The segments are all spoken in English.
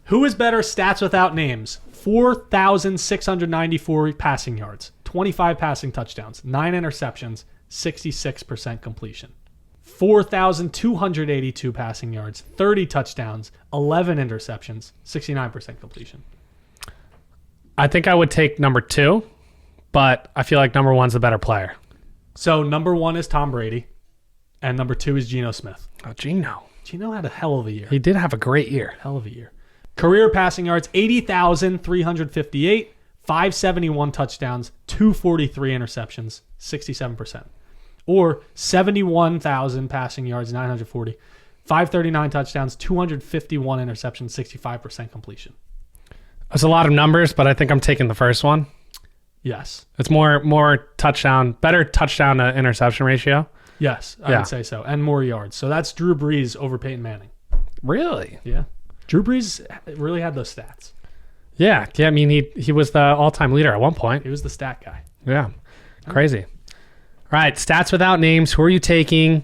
Who is better stats without names? 4,694 passing yards, 25 passing touchdowns, 9 interceptions, 66% completion. 4,282 passing yards, 30 touchdowns, 11 interceptions, 69% completion. I think I would take number 2, but I feel like number 1's a better player. So number 1 is Tom Brady, and number 2 is Geno Smith. Oh, Geno. Geno had a hell of a year. He did have a great year. Hell of a year. Career passing yards, 80,358, 571 touchdowns, 243 interceptions, 67%. Or 71,000 passing yards, 940, 539 touchdowns, 251 interceptions, 65% completion. That's a lot of numbers, but I think I'm taking the first one. Yes. It's more touchdown, better touchdown to interception ratio. Yes, I would say so. And more yards. So that's Drew Brees over Peyton Manning. Really? Yeah. Drew Brees really had those stats. Yeah. I mean, he was the all-time leader at one point. He was the stat guy. Yeah. Crazy. All right. Stats without names. Who are you taking?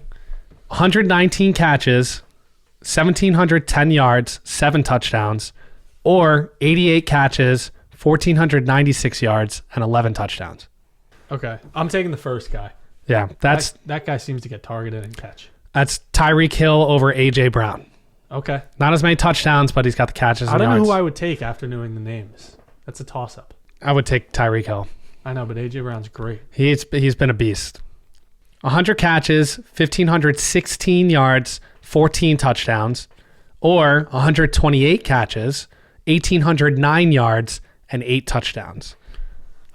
119 catches, 1,710 yards, 7 touchdowns, or 88 catches, 1,496 yards, and 11 touchdowns. Okay. I'm taking the first guy. Yeah. That guy seems to get targeted and catch. That's Tyreek Hill over A.J. Brown. Okay. Not as many touchdowns, but he's got the catches and I don't yards. know who I would take after knowing the names. That's a toss-up. I would take Tyreek Hill. I know, but A.J. Brown's great. He's been a beast. 100 catches, 1,516 yards, 14 touchdowns, or 128 catches, 1,809 yards, and 8 touchdowns.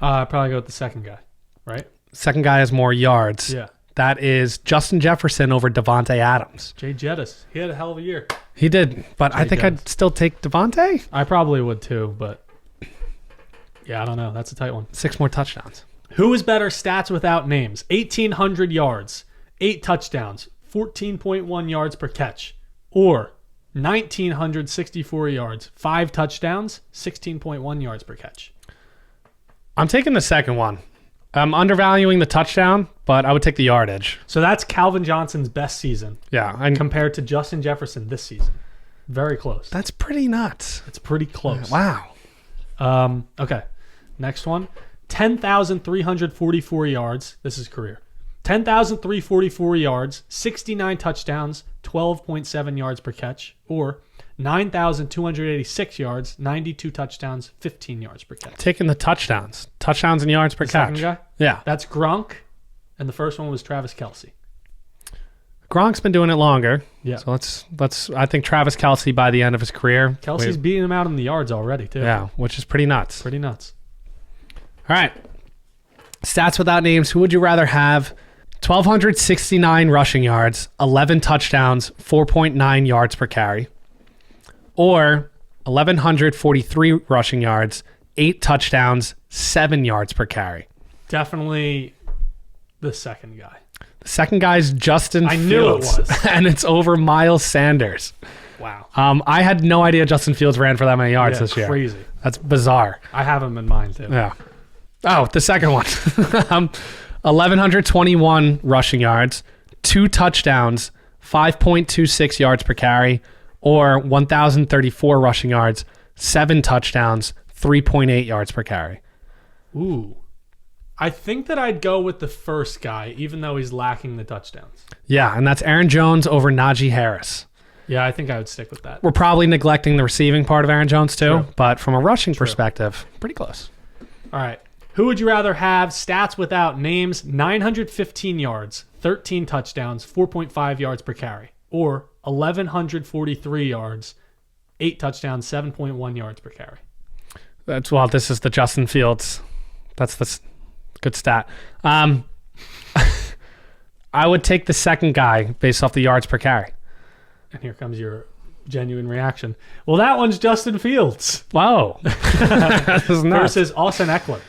I'd probably go with the second guy, right? Second guy has more yards. Yeah. That is Justin Jefferson over Devontae Adams. Jay Jettis. He had a hell of a year. He did, but I think I'd still take Devontae. I probably would too, but yeah, I don't know. That's a tight one. 6 more touchdowns. Who is better stats without names? 1,800 yards, 8 touchdowns, 14.1 yards per catch, or 1,964 yards, 5 touchdowns, 16.1 yards per catch. I'm taking the second one. I'm undervaluing the touchdown, but I would take the yardage. So that's Calvin Johnson's best season. Yeah. Compared to Justin Jefferson this season. Very close. That's pretty nuts. It's pretty close. Wow. Okay. Next one. 10,344 yards. This is career. 10,344 yards, 69 touchdowns, 12.7 yards per catch, or 9,286 yards, 92 touchdowns, 15 yards per catch. Taking the touchdowns. Touchdowns and yards per catch. Second guy? Yeah. That's Gronk, and the first one was Travis Kelce. Gronk's been doing it longer. Yeah. So let's I think Travis Kelce by the end of his career. Kelce's beating him out in the yards already, too. Yeah, which is pretty nuts. Pretty nuts. All right. Stats without names. Who would you rather have? 1,269 rushing yards, 11 touchdowns, 4.9 yards per carry. Or 1,143 rushing yards, 8 touchdowns, 7 yards per carry. Definitely the second guy. The second guy's Justin Fields. I knew it was. And it's over Miles Sanders. Wow. I had no idea Justin Fields ran for that many yards this year. Crazy. That's bizarre. I have him in mind, too. Yeah. Oh, the second one. 1,121 rushing yards, 2 touchdowns, 5.26 yards per carry, or 1,034 rushing yards, 7 touchdowns, 3.8 yards per carry. Ooh. I think that I'd go with the first guy, even though he's lacking the touchdowns. Yeah, and that's Aaron Jones over Najee Harris. Yeah, I think I would stick with that. We're probably neglecting the receiving part of Aaron Jones too, True. but from a rushing perspective, pretty close. All right. Who would you rather have? Stats without names, 915 yards, 13 touchdowns, 4.5 yards per carry. Or 1,143 yards, 8 touchdowns, 7.1 yards per carry. This is the Justin Fields. That's the good stat. I would take the second guy based off the yards per carry. And here comes your genuine reaction. Well, that one's Justin Fields. Whoa. That is nuts. Versus Austin Eckler.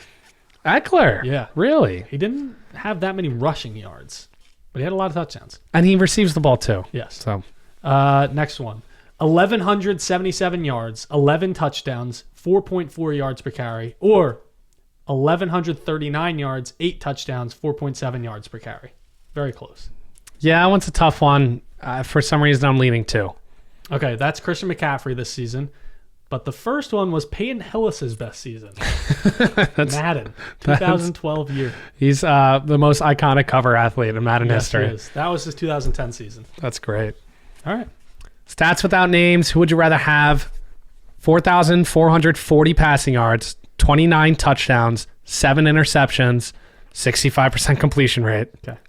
Eckler? Yeah. Really? He didn't have that many rushing yards, but he had a lot of touchdowns. And he receives the ball too. Yes. So, next one. 1,177 yards, 11 touchdowns, 4.4 yards per carry, or 1,139 yards, 8 touchdowns, 4.7 yards per carry. Very close. yeah, that one's a tough one. For some reason, I'm leaning 2. Okay, that's Christian McCaffrey this season. But the first one was Peyton Hillis's best season. Madden, 2012 year. He's the most iconic cover athlete in Madden history. He is. That was his 2010 season. That's great. All right. Stats without names. Who would you rather have? 4,440 passing yards, 29 touchdowns, 7 interceptions, 65% completion rate. Okay.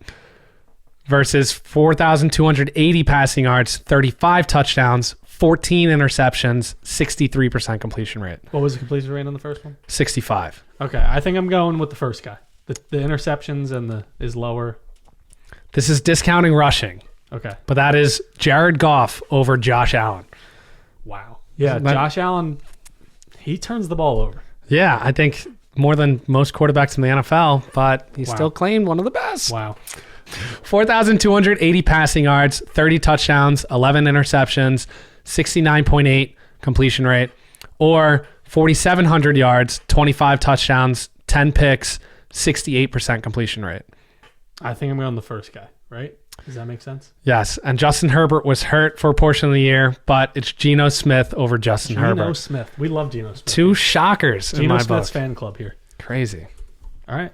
Versus 4,280 passing yards, 35 touchdowns, 14 interceptions, 63% completion rate. What was the completion rate on the first one? 65. Okay. I think I'm going with the first guy. The interceptions and is lower. This is discounting rushing, Okay. but that is Jared Goff over Josh Allen. Wow. Yeah, That- Josh Allen, he turns the ball over. Yeah, I think more than most quarterbacks in the NFL, but he's Wow. still claimed one of the best. Wow. 4,280 passing yards, 30 touchdowns, 11 interceptions, 69.8 completion rate, or 4,700 yards, 25 touchdowns, 10 picks, 68% completion rate. I think I'm going the first guy, right? Does that make sense? Yes, and Justin Herbert was hurt for a portion of the year, but it's Geno Smith over Justin Geno Herbert. Smith. We love Geno Smith. Two shockers in Geno my Smith's book. fan club here. Crazy. All right.